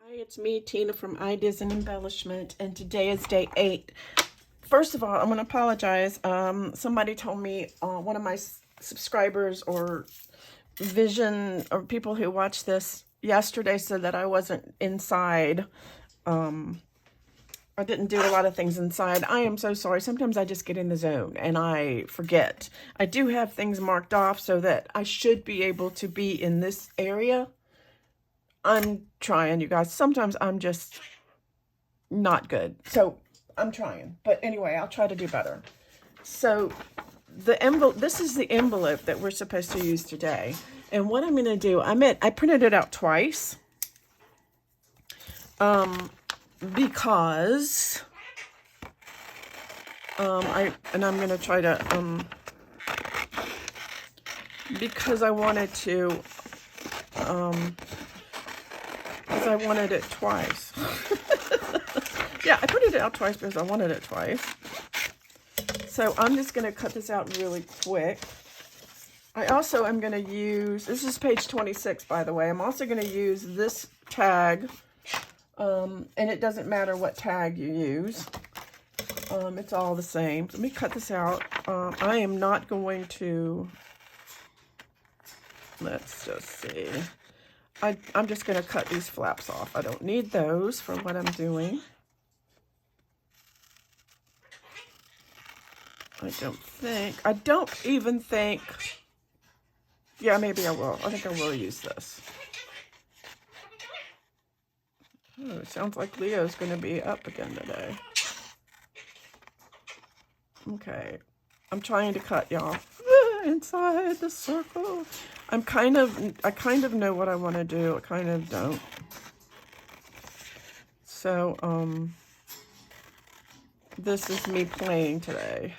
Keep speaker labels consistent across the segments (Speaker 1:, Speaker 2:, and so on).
Speaker 1: Hi, it's me, Tina from Ideas and Embellishment, and today is day 8. First of all, I'm going to apologize. Somebody told me, one of my subscribers or vision or people who watched this yesterday said that I wasn't inside. I didn't do a lot of things inside. I am so sorry. Sometimes I just get in the zone and I forget. I do have things marked off so that I should be able to be in this area. I'm trying, you guys. Sometimes I'm just not good. So I'm trying. But anyway, I'll try to do better. So the envelope, this is the envelope that we're supposed to use today. And what I'm going to do, I printed it out twice. Because I'm going to try to, because I wanted to, because I wanted it twice. Yeah, I printed it out twice because I wanted it twice. So I'm just going to cut this out really quick. I also am going to use, this is page 26, by the way. I'm also going to use this tag, and it doesn't matter what tag you use. It's all the same. Let me cut this out. I am not going to, let's just see. I'm just going to cut these flaps off. I don't need those for what I'm doing. I don't even think, yeah, maybe I will. I think I will use this. Oh, it sounds like Leo's going to be up again today. Okay. I'm trying to cut, y'all. Inside the circle. I kind of know what I want to do. I kind of don't. So, this is me playing today.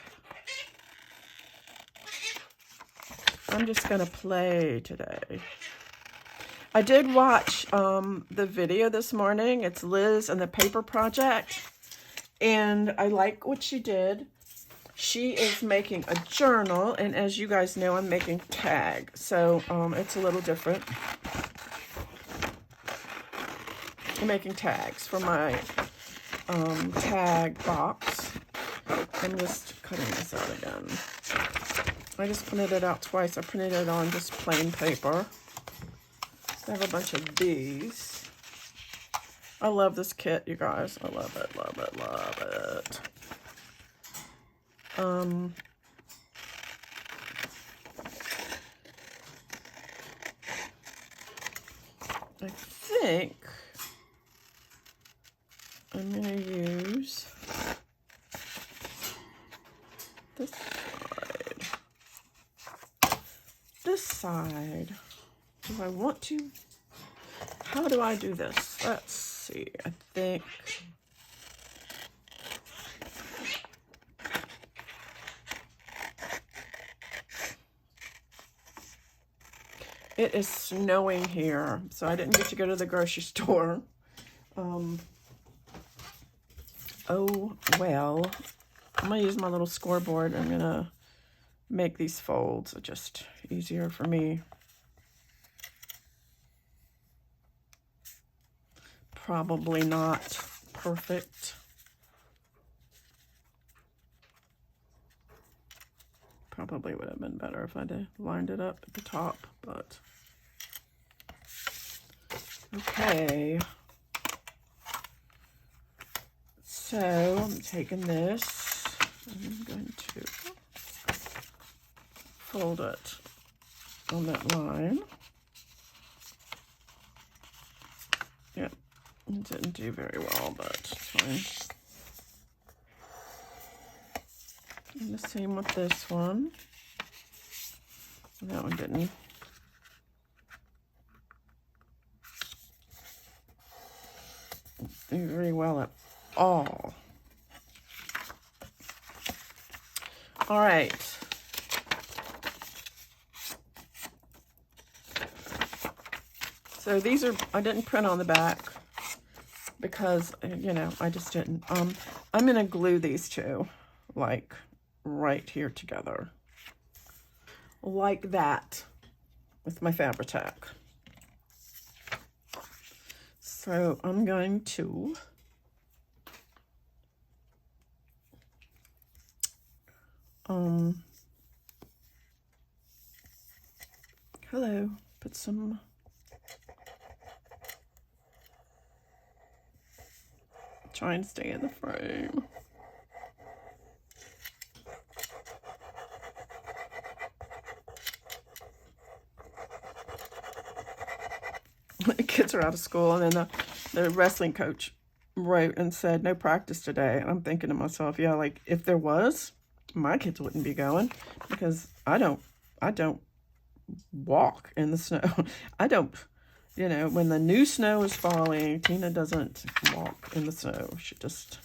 Speaker 1: I'm just going to play today. I did watch the video this morning. It's Liz and the Paper Project. And I like what she did. She is making a journal. And as you guys know, I'm making tag. So it's a little different. I'm making tags for my tag box. I'm just cutting this out again. I just printed it out twice. I printed it on just plain paper. I have a bunch of these. I love this kit, you guys. I love it, love it, love it. I think I'm going to use this side. This side. Do I want to? How do I do this? Let's see. I think it is snowing here, so I didn't get to go to the grocery store. Oh well. I'm gonna use my little scoreboard. I'm gonna make these folds just easier for me. Probably not perfect. Probably would have been better if I'd lined it up at the top, but okay. So I'm taking this and I'm going to fold it on that line. Yep, it didn't do very well, but it's fine. And the same with this one. That one didn't. Do very well at all. All right. So these are, I didn't print on the back because, you know, I just didn't. I'm going to glue these two, like, right here together. Like that with my Fabri-Tac. So I'm going to hello, put some try and stay in the frame. The kids are out of school, and then the wrestling coach wrote and said no practice today. And I'm thinking to myself, yeah, like if there was, my kids wouldn't be going, because I don't walk in the snow. I don't, you know, when the new snow is falling, Tina doesn't walk in the snow. She just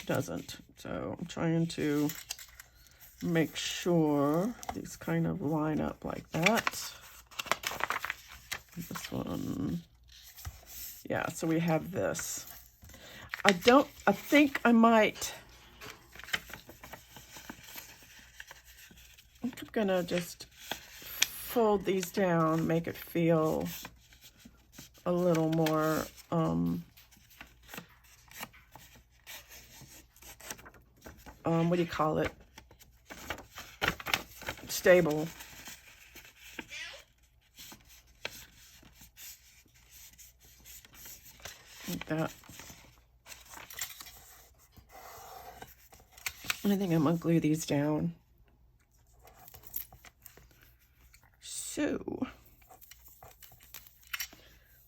Speaker 1: doesn't. So I'm trying to make sure these kind of line up like that. This one, yeah, so we have this. I think I'm gonna just fold these down, make it feel a little more, what do you call it? Stable. Like that. I think I'm gonna glue these down. So,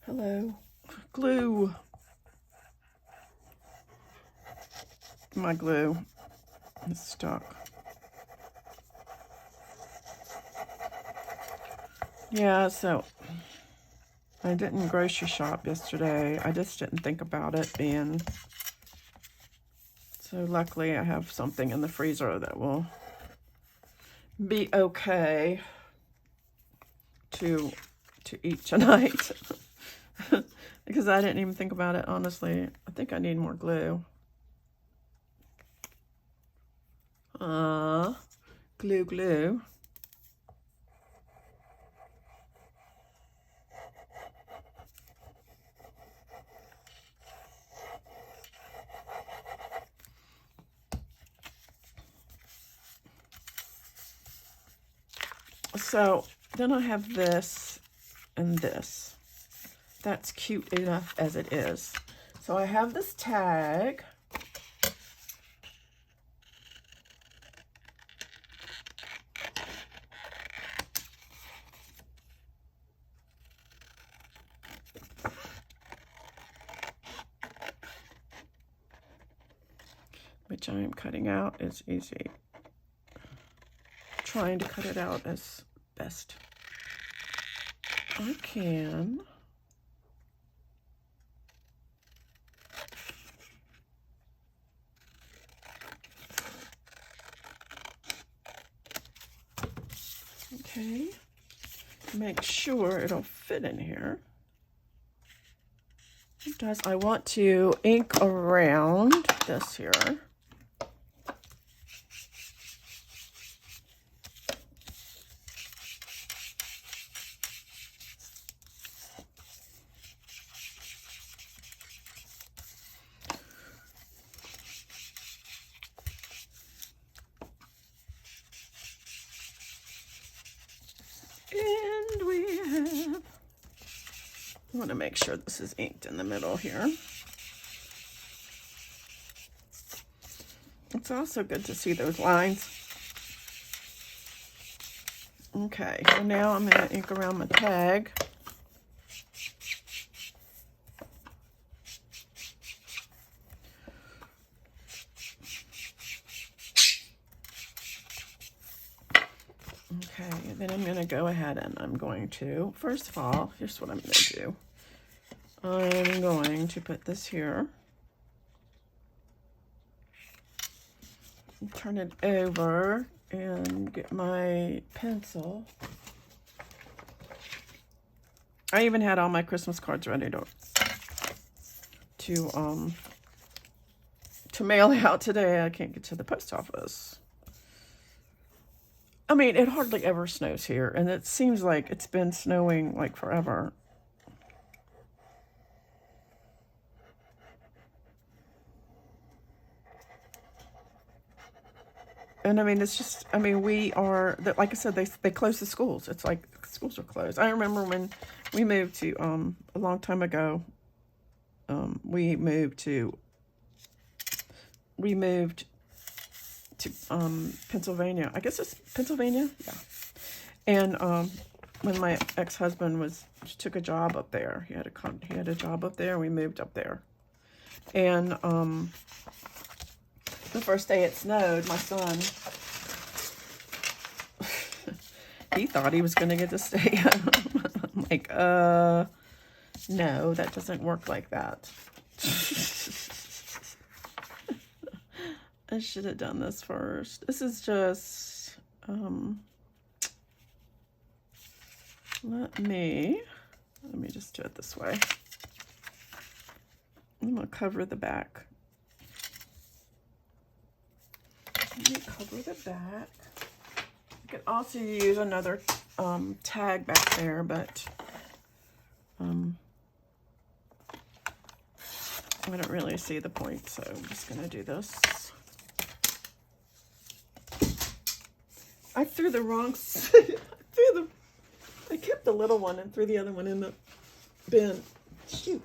Speaker 1: hello, glue. My glue is stuck. Yeah, so I didn't grocery shop yesterday. I just didn't think about it being. So luckily I have something in the freezer that will be okay to eat tonight. Because I didn't even think about it, honestly. I think I need more glue. Glue. So then I have this and this. That's cute enough as it is. So I have this tag. Which I am cutting out as easy. Trying to cut it out as best I can. Okay, make sure it'll fit in here. It does. I want to ink around this here. And we have, I want to make sure this is inked in the middle here. It's also good to see those lines. Okay, so now I'm going to ink around my tag. Okay, then I'm going to go ahead and I'm going to, first of all, here's what I'm going to do. I'm going to put this here. Turn it over and get my pencil. I even had all my Christmas cards ready to mail out today. I can't get to the post office. I mean, it hardly ever snows here, and it seems like it's been snowing like forever. And I mean, it's just, I mean, we are, like I said, they closed the schools. It's like schools are closed. I remember when we moved to, a long time ago, we moved to Pennsylvania. I guess it's Pennsylvania. Yeah. And, when my ex-husband took a job up there, he had a job up there, and we moved up there. And, the first day it snowed, my son, he thought he was going to get to stay home. I'm like, no, that doesn't work like that. I should have done this first. This is just, let me just do it this way. I'm going to cover the back. Let me cover the back. I could also use another tag back there, but I don't really see the point, so I'm just going to do this. I threw the wrong, I kept the little one and threw the other one in the bin. Shoot,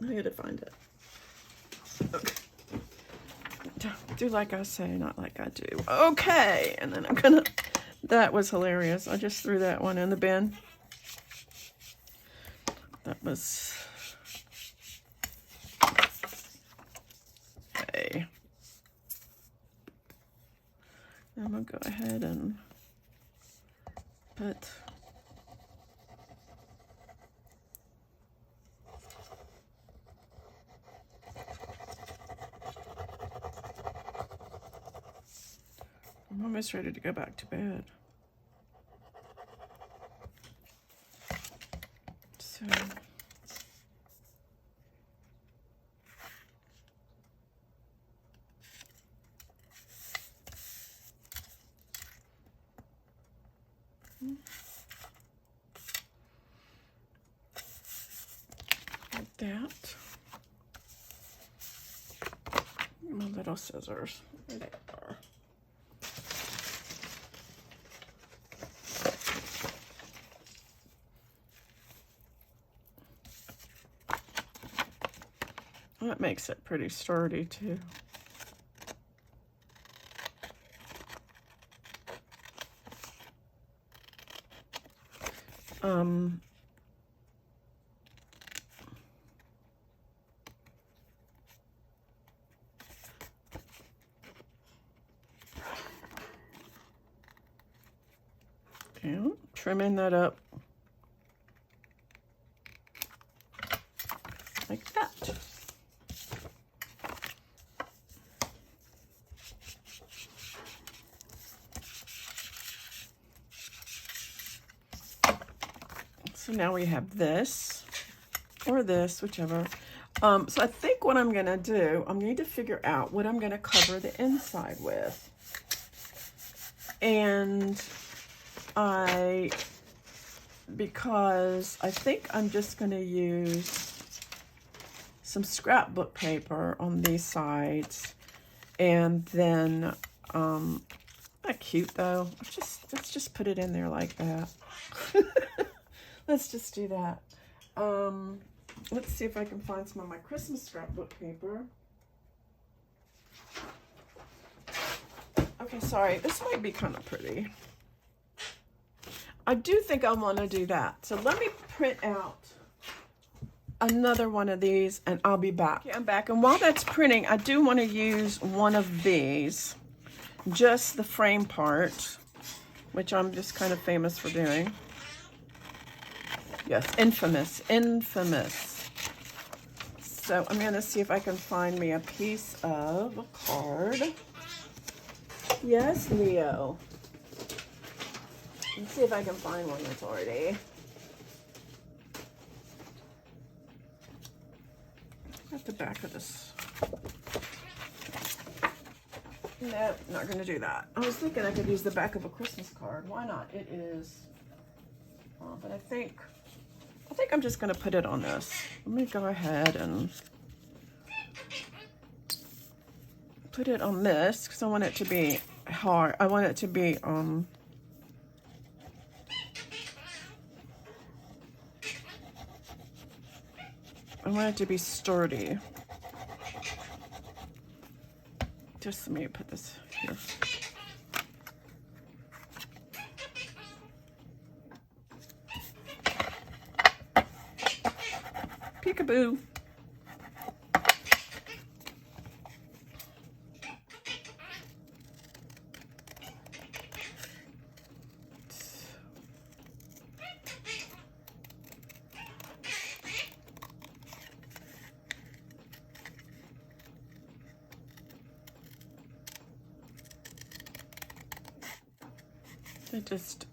Speaker 1: I had to find it. Okay. Do like I say, not like I do. Okay, and then I'm gonna, that was hilarious. I just threw that one in the bin. That was, okay. I'm gonna go ahead and put, I'm almost ready to go back to bed. So, like that. My little scissors. There they are. That makes it pretty sturdy too. And trimming that up like that. So now we have this, or this, whichever. So I think what I'm gonna do, I need to figure out what I'm gonna cover the inside with. And because I think I'm just gonna use some scrapbook paper on these sides, and then, not cute though. Let's just put it in there like that. Let's just do that. Let's see if I can find some of my Christmas scrapbook paper. Okay, sorry, this might be kind of pretty. I do think I want to do that. So let me print out another one of these and I'll be back. Okay, I'm back. And while that's printing, I do want to use one of these, just the frame part, which I'm just kind of famous for doing. Yes, infamous. So I'm going to see if I can find me a piece of a card. Yes, Leo. Let's see if I can find one that's already. At the back of this. Nope, not going to do that. I was thinking I could use the back of a Christmas card. Why not? It is. But I think I'm just going to put it on this. Let me go ahead and put it on this because I want it to be hard. I want it to be, I want it to be sturdy. Just let me put this here. Peekaboo. I just,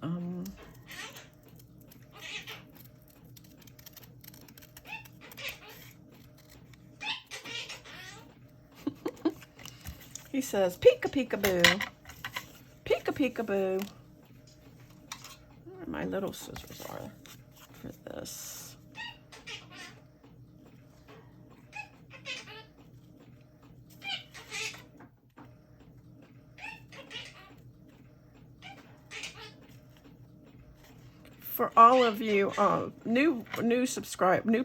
Speaker 1: he says, peeka peekaboo, peeka peekaboo. Where my little scissors are for this. For all of you new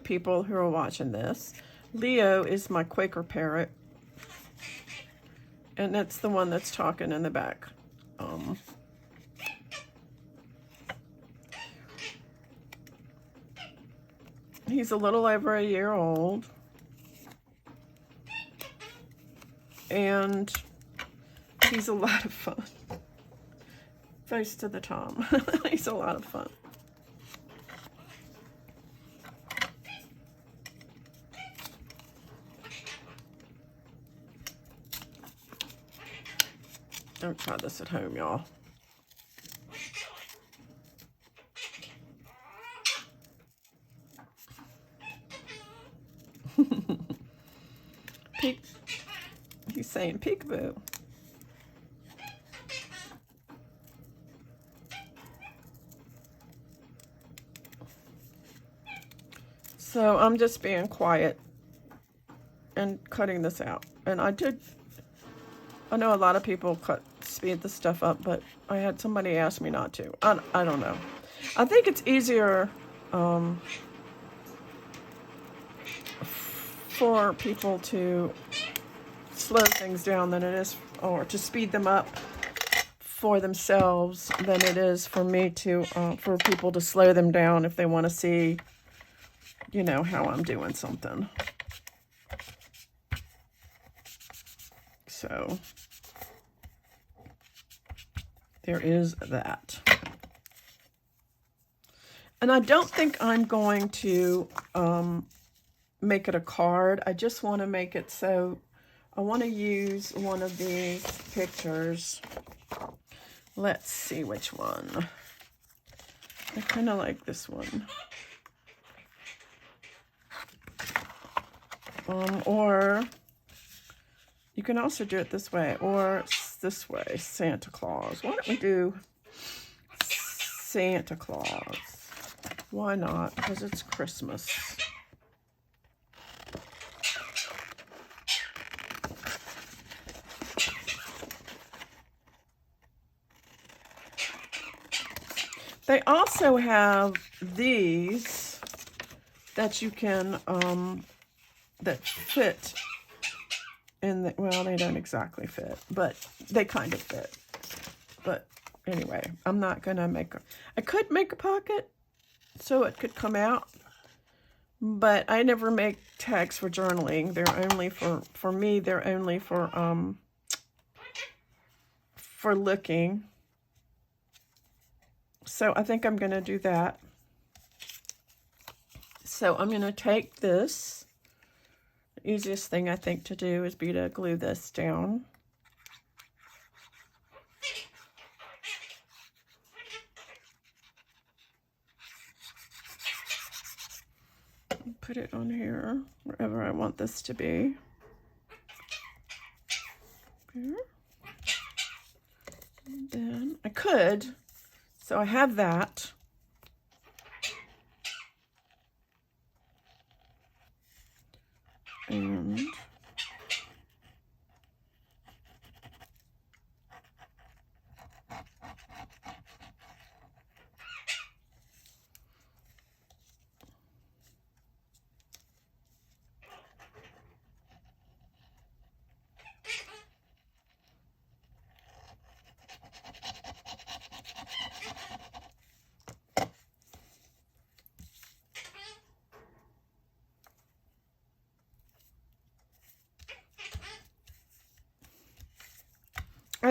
Speaker 1: people who are watching this, Leo is my Quaker parrot, and that's the one that's talking in the back. He's a little over a year old, and he's a lot of fun. Face to the Tom. He's a lot of fun. Don't try this at home, y'all. He's saying peekaboo. So I'm just being quiet and cutting this out. And I know a lot of people speed this stuff up, but I had somebody ask me not to. I don't know. I think it's easier for people to slow things down than it is, or to speed them up for themselves than it is for me to, for people to slow them down if they want to see, you know, how I'm doing something. So there is that. And I don't think I'm going to make it a card. I just want to make it so I want to use one of these pictures. Let's see which one. I kind of like this one. Or you can also do it this way, or this way, Santa Claus. Why don't we do Santa Claus? Why not? Because it's Christmas. They also have these that you can, that fit in the, well, they don't exactly fit, but they kind of fit. But anyway, I'm not going to make I could make a pocket so it could come out, but I never make tags for journaling. They're only for me, they're only for looking. So I think I'm going to do that. So I'm going to take this. The easiest thing I think to do is be to glue this down. Put it on here, wherever I want this to be. Here. And then I could, so I have that. And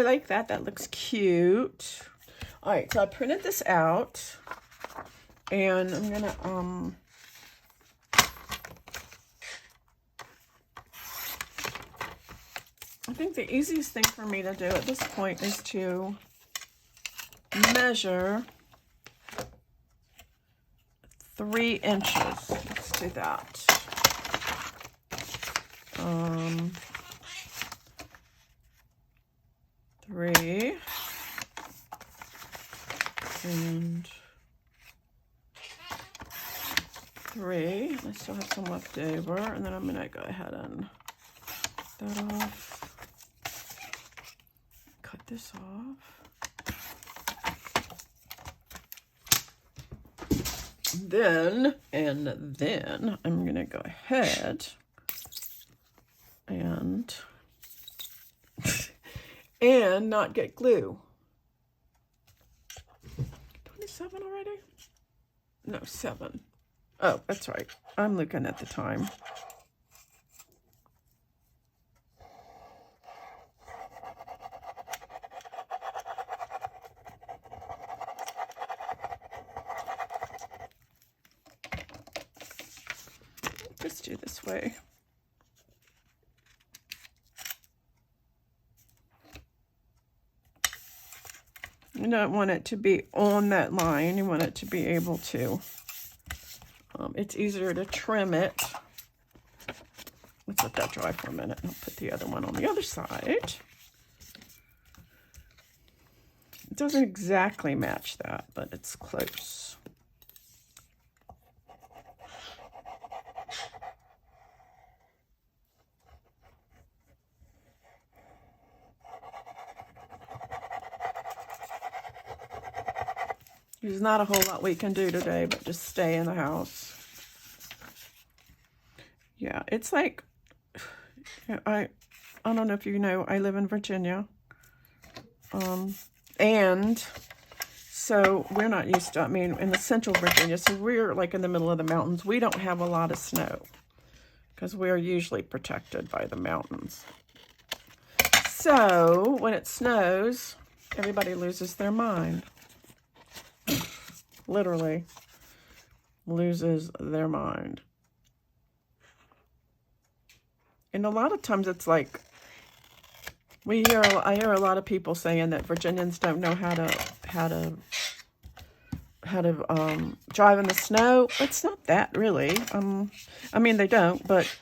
Speaker 1: I like that. That looks cute. All right, so I printed this out, and I'm gonna I think the easiest thing for me to do at this point is to measure 3 inches. Let's do that. 3 and 3. I still have some left over, and then I'm gonna go ahead and cut that off. Cut this off. Then I'm gonna go ahead and not get glue. 27 already? No, 7. Oh, that's right. I'm looking at the time. Just do this way. You don't want it to be on that line. You want it to be able to, it's easier to trim it. Let's let that dry for a minute. I'll put the other one on the other side. It doesn't exactly match that, but it's close. There's not a whole lot we can do today, but just stay in the house. Yeah, it's like, I don't know if you know, I live in Virginia. And so we're not used to, I mean, in the central Virginia, so we're like in the middle of the mountains. We don't have a lot of snow because we're usually protected by the mountains. So when it snows, everybody loses their mind. Literally loses their mind. And a lot of times it's like, I hear a lot of people saying that Virginians don't know how to drive in the snow. It's not that really. I mean, they don't, but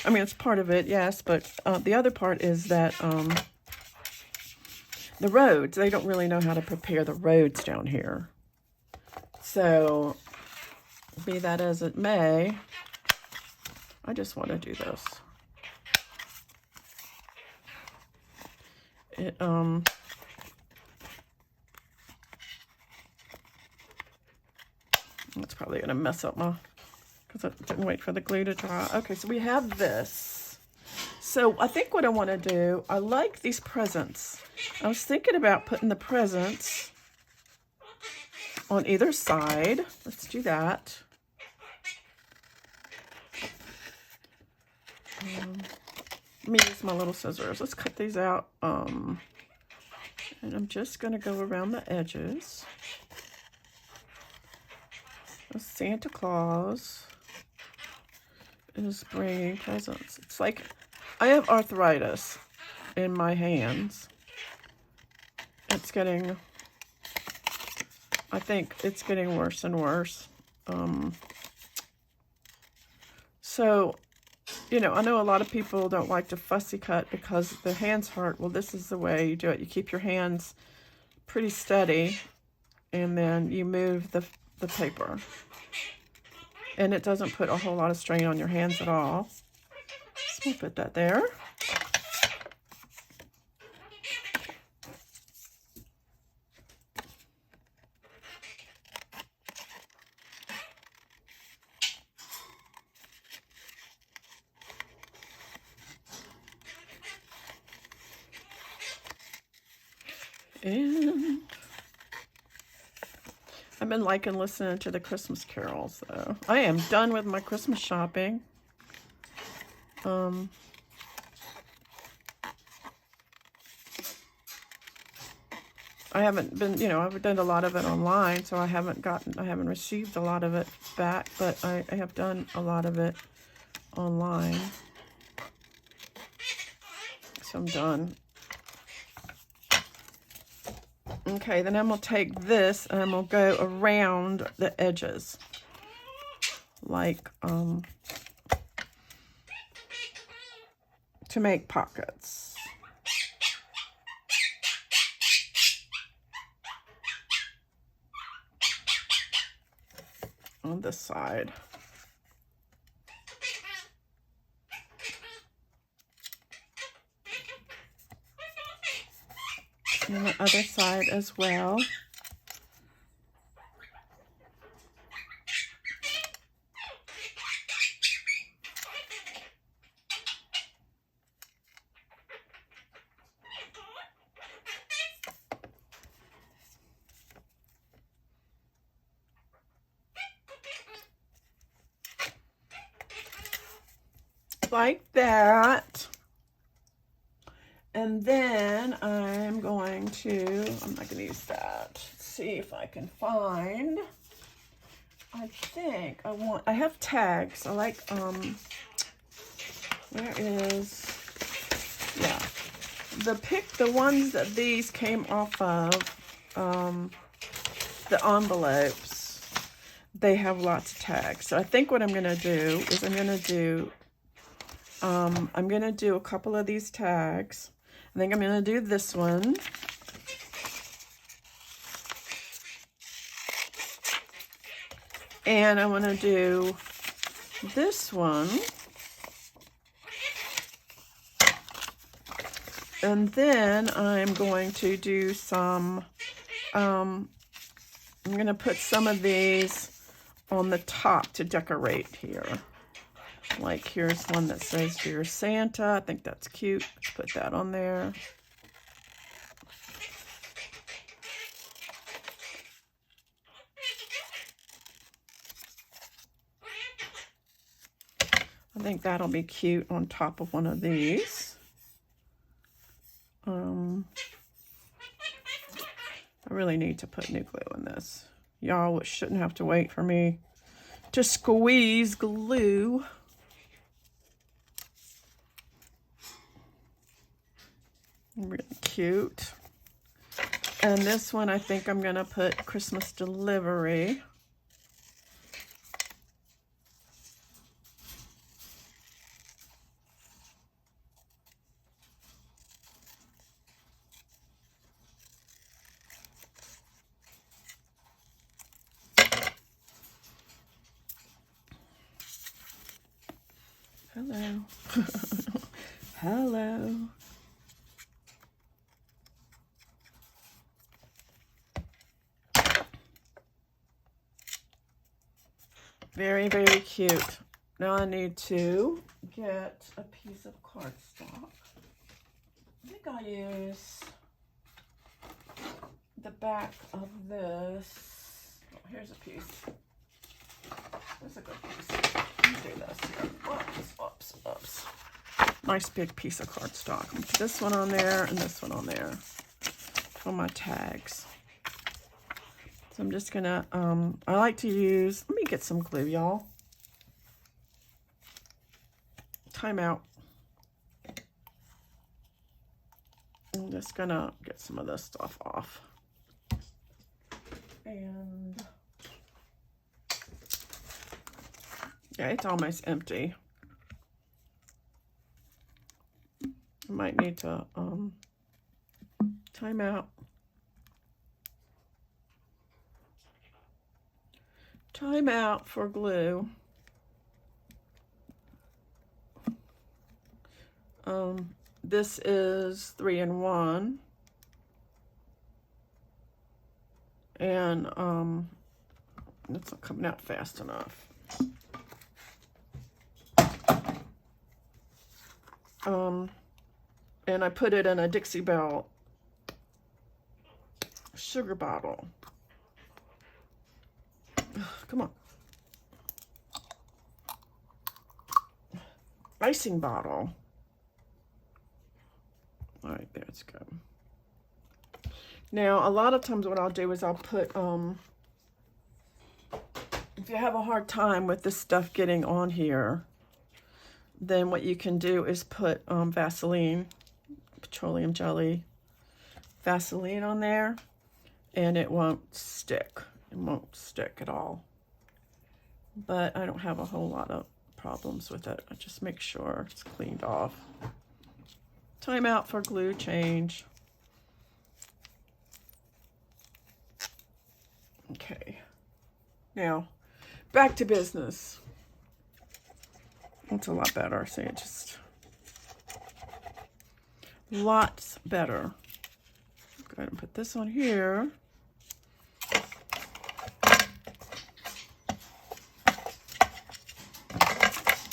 Speaker 1: I mean, it's part of it, yes. But the other part is that the roads, they don't really know how to prepare the roads down here. So, be that as it may, I just want to do this. It's probably going to mess up my, because I didn't wait for the glue to dry. Okay, so we have this. So I think what I want to do, I like these presents. I was thinking about putting the presents on either side. Let's do that. Let me use my little scissors. Let's cut these out. And I'm just going to go around the edges. Santa Claus is bringing presents. It's like I have arthritis in my hands. It's getting, I think it's getting worse and worse. So, you know, I know a lot of people don't like to fussy cut because the hands hurt. Well, this is the way you do it. You keep your hands pretty steady, and then you move the paper. And it doesn't put a whole lot of strain on your hands at all. So we'll put that there. And I've been liking listening to the Christmas carols, though. I am done with my Christmas shopping. I haven't been, you know, I've done a lot of it online, so I haven't received a lot of it back, but I have done a lot of it online. So I'm done. Okay, then I'm going to take this and I'm going to go around the edges. Like, to make pockets. On this side. And the other side as well. Like that. And then I'm going to, I'm not going to use that. Let's see if I can find, I think I have tags. I like, where is, yeah. The ones that these came off of, the envelopes, they have lots of tags. So I think what I'm going to do is I'm going to do a couple of these tags. I think I'm going to do this one. And I want to do this one. And then I'm going to do some, I'm going to put some of these on the top to decorate here. Like here's one that says Dear Santa. I think that's cute. Let's put that on there. I think that'll be cute on top of one of these. I really need to put new glue in this. Y'all shouldn't have to wait for me to squeeze glue. Really cute. And this one I think I'm going to put Christmas delivery. Hello. Hello. Very, very cute. Now I need to get a piece of cardstock. I think I'll use the back of this. Oh, here's a piece. That's a good piece. Let me do this here. Oops, oops, oops. Nice big piece of cardstock. Put this one on there and this one on there for my tags. So I'm just gonna, I like to use, let me get some glue, y'all. Time out. I'm just gonna get some of this stuff off. And yeah, it's almost empty. I might need to time out. Time out for glue. This is 3-in-1. And it's not coming out fast enough. And I put it in a Dixie Belle sugar bottle. Come on. Icing bottle. All right, there it's go. Now, a lot of times what I'll do is I'll put, if you have a hard time with this stuff getting on here, then what you can do is put Vaseline, petroleum jelly, Vaseline on there, and it won't stick. It won't stick at all. But I don't have a whole lot of problems with it. I just make sure it's cleaned off. Time out for glue change. Okay. Now, back to business. That's a lot better. See, it just lots better. Go ahead and put this on here.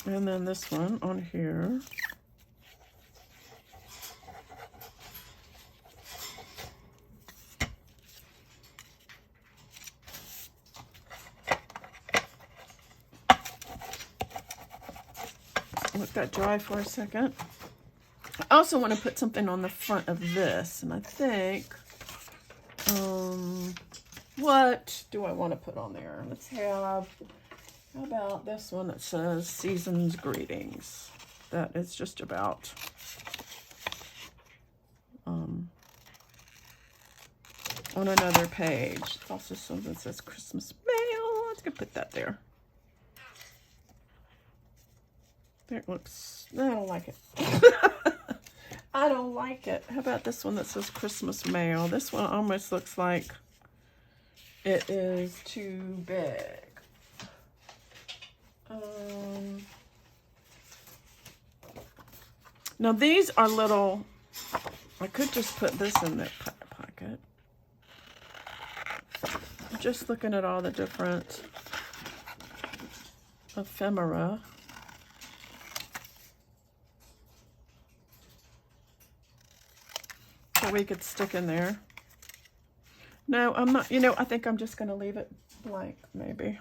Speaker 1: And then this one on here. Let that dry for a second. I also want to put something on the front of this, and I think, what do I want to put on there? Let's have, how about this one that says Season's Greetings? That is just about, on another page. It's also something that says Christmas mail. Let's go put that there. There it looks, I don't like it. I don't like it. How about this one that says Christmas mail? This one almost looks like it is too big. Now these are little, I could just put this in the pocket. I'm just looking at all the different ephemera. So we could stick in there. No, I'm not, you know, I think I'm just going to leave it blank, maybe.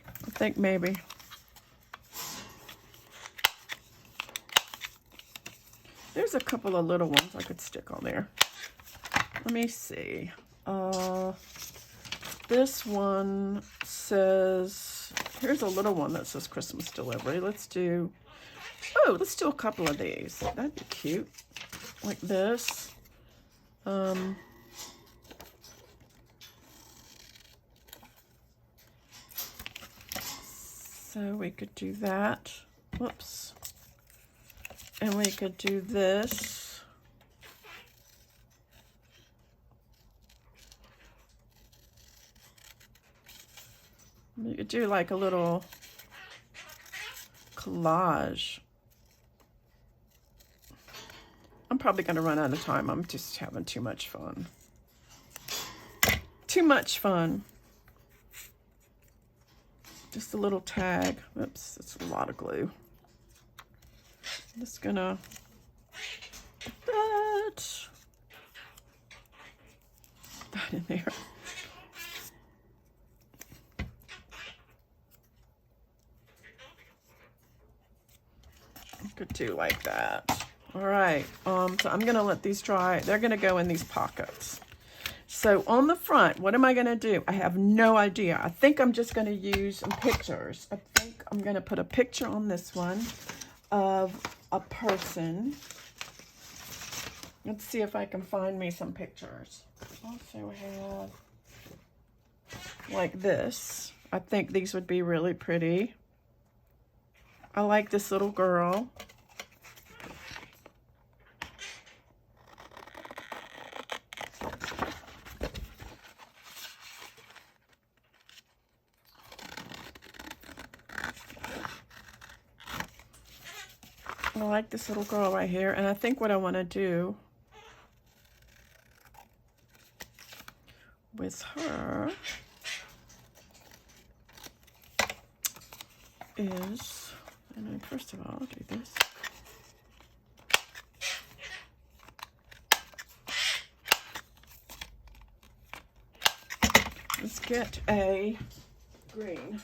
Speaker 1: I think maybe. There's a couple of little ones I could stick on there. Let me see. This one says, here's a little one that says Christmas delivery. Let's do a couple of these. That'd be cute. Like this. So we could do that. Whoops. And we could do this. You could do like a little collage. I'm probably going to run out of time. I'm just having too much fun. Too much fun. Just a little tag. Oops, that's a lot of glue. I'm just going to put that in there. I could do like that. All right, so I'm gonna let these dry. They're gonna go in these pockets. So on the front, what am I gonna do? I have no idea. I think I'm just gonna use some pictures. I think I'm gonna put a picture on this one of a person. Let's see if I can find me some pictures. Also have like this. I think these would be really pretty. I like this little girl. I like this little girl right here, and I think what I want to do with her is, and first of all, I'll do this. Let's get a green.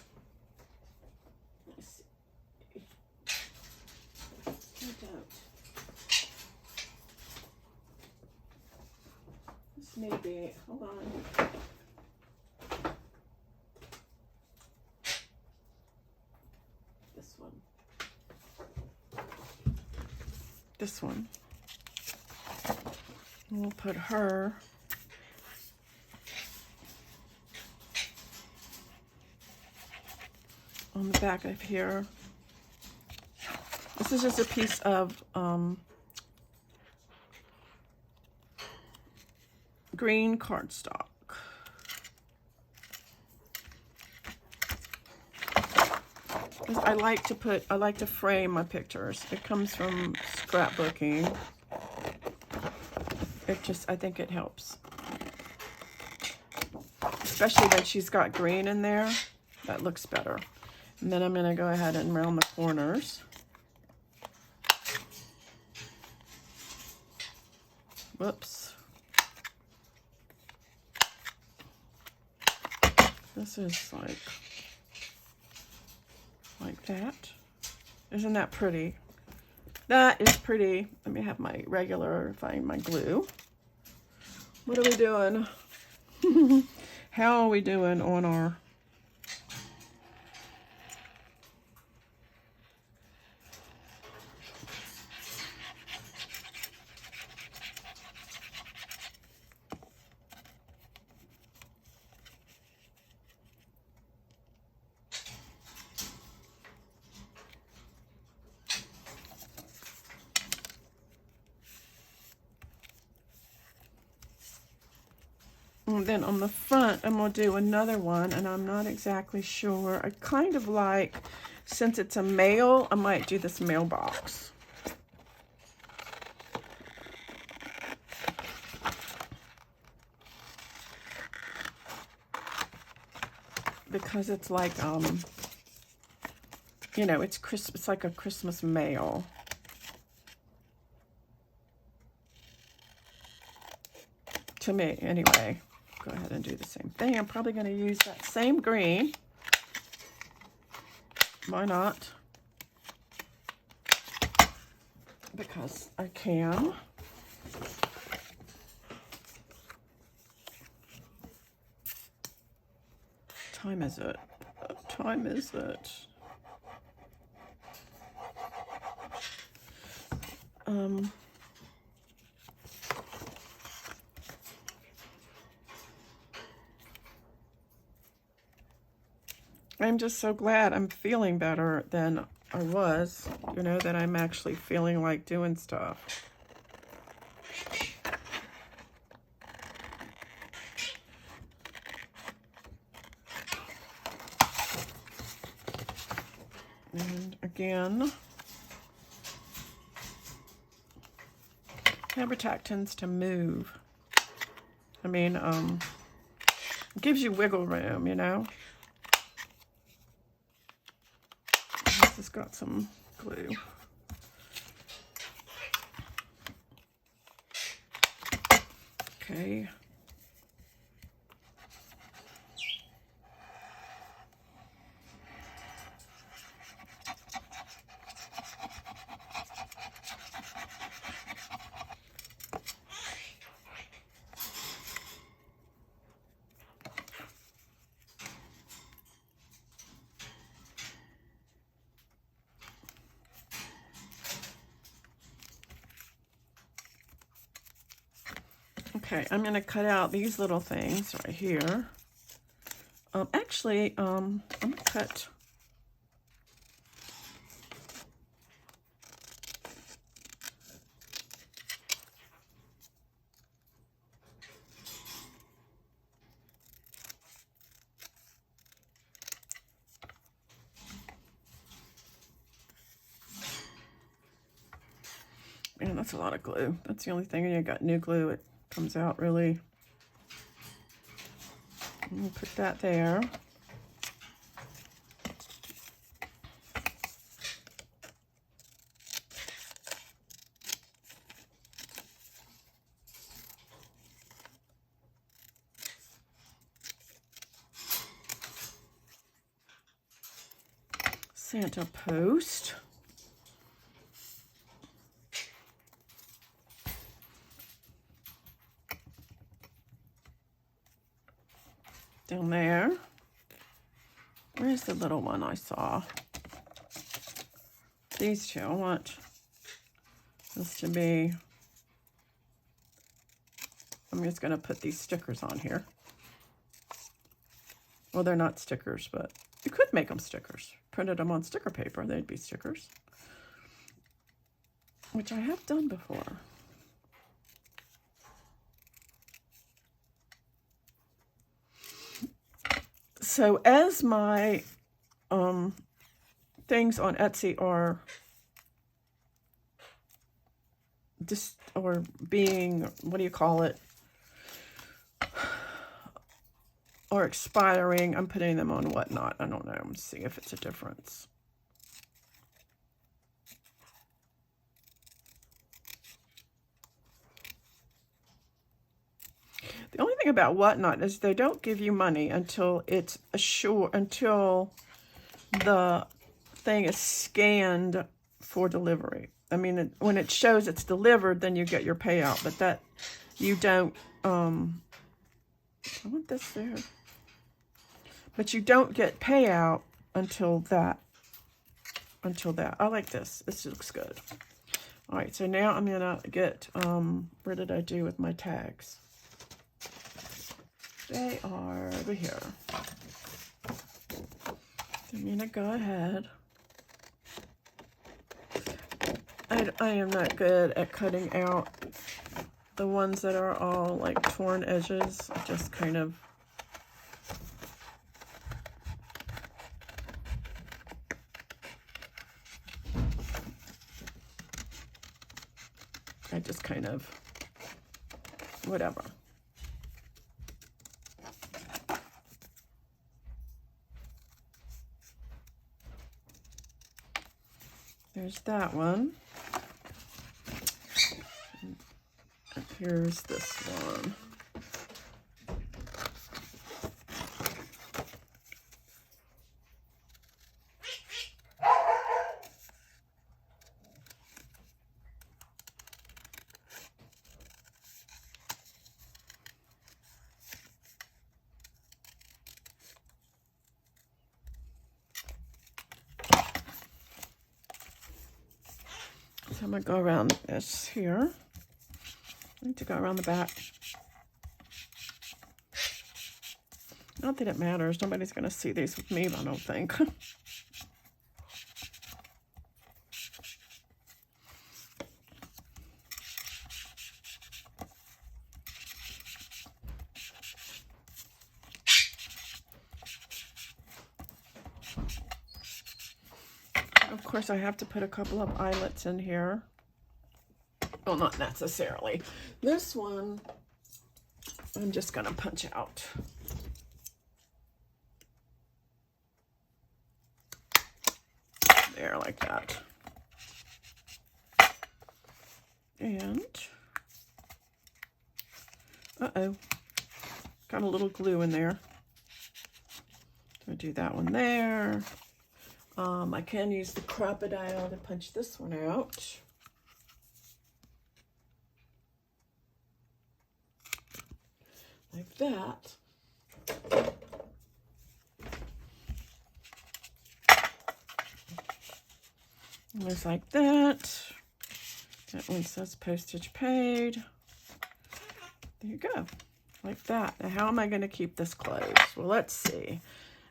Speaker 1: maybe, hold on. This one. This one. We'll put her on the back of here. This is just a piece of green cardstock. I like to frame my pictures. It comes from scrapbooking. I think it helps. Especially when she's got green in there. That looks better. And then I'm going to go ahead and round the corners. Whoops. This is like that. Isn't that pretty? That is pretty. Let me have my find my glue. What are we doing? How are we doing on our... And then on the front, I'm going to do another one, and I'm not exactly sure. I kind of like, since it's a mail, I might do this mailbox. Because it's like, you know, it's like a Christmas mail. To me, anyway. Go ahead and do the same thing. I'm probably going to use that same green. Why not? Because I can. What time is it? What time is it? I'm just so glad I'm feeling better than I was, you know, that I'm actually feeling like doing stuff. And again, Habitat tends to move. I mean, it gives you wiggle room, you know. This has got some glue. Okay. Okay, I'm going to cut out these little things right here. Actually, I'm going to cut... Man, that's a lot of glue. That's the only thing. And you got new glue. It comes out really. We'll put that there. Santa post. down there. Where's the little one I saw? These two. I want this to be, I'm just going to put these stickers on here. Well, they're not stickers, but you could make them stickers. Printed them on sticker paper, they'd be stickers. Which I have done before. So as my things on Etsy are just, or being, what do you call it, or expiring, I'm putting them on Whatnot. I don't know. Let's see if it's a difference. The only thing about Whatnot is they don't give you money until it's until the thing is scanned for delivery. I mean, when it shows it's delivered, then you get your payout, but that you don't, I want this there. But you don't get payout until that. I like this. This looks good. All right, so now I'm gonna get, where did I do with my tags? They are over here. I'm gonna go ahead. I am not good at cutting out the ones that are all like torn edges. I just kind of, whatever. There's that one. And here's this one. So I'm going to go around this here. I need to go around the back. Not that it matters. Nobody's going to see these with me, I don't think. Of course, I have to put a couple of eyelets in here. Well, not necessarily. This one, I'm just going to punch out. There, like that. And, uh-oh, got a little glue in there. So do that one there. I can use the Crocodile to punch this one out. Like that. Just like that. That one says postage paid. There you go. Like that. Now, how am I going to keep this closed? Well, let's see.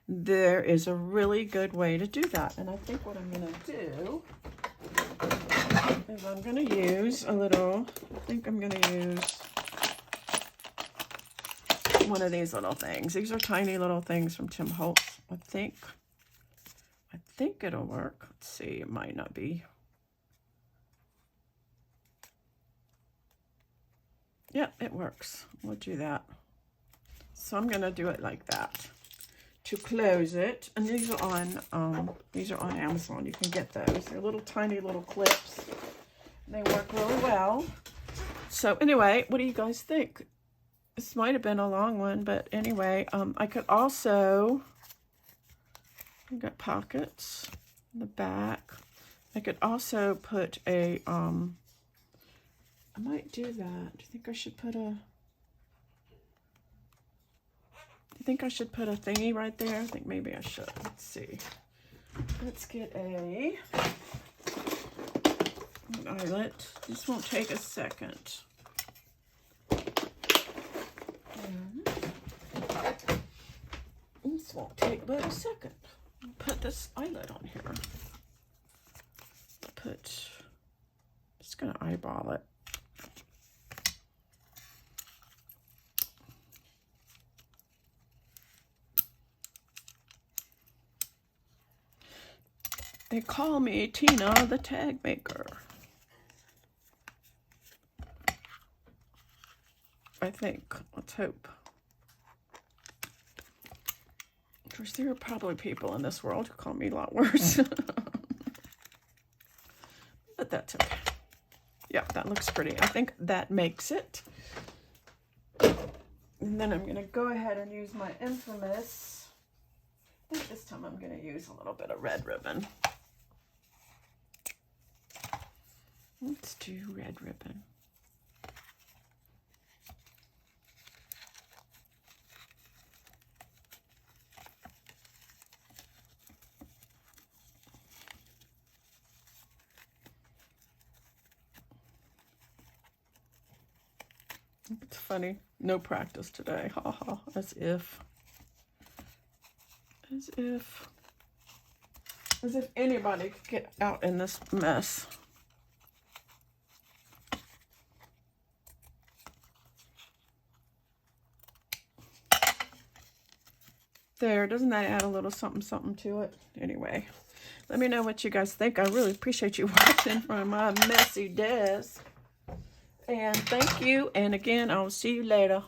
Speaker 1: There is a really good way to do that. And I think what I'm going to do is I'm going to use a little, I think I'm going to use one of these little things. These are tiny little things from Tim Holtz. I think it'll work. Let's see, it might not be. Yeah, it works. We'll do that. So I'm going to do it like that to close it. And these are on Amazon. You can get those. They're little tiny little clips. They work really well. So anyway, what do you guys think? This might have been a long one, but anyway, I could also, I've got pockets in the back. I could also put a, I might do that. Do you think I should put a, think I should put a thingy right there? I think maybe I should. Let's see. Let's get an eyelet. This won't take a second. And this won't take but a second. Put this eyelet on here. Just gonna eyeball it. They call me Tina the tag maker. I think. Let's hope. Of course, there are probably people in this world who call me a lot worse. But that's okay. Yeah, that looks pretty. I think that makes it. And then I'm going to go ahead and use my infamous. I think this time I'm going to use a little bit of red ribbon. Let's do red ribbon. It's funny. No practice today. Ha ha. As if anybody could get out in this mess. There, doesn't that add a little something something to it? Anyway, let me know what you guys think. I really appreciate you watching from my messy desk. And thank you. And again, I'll see you later.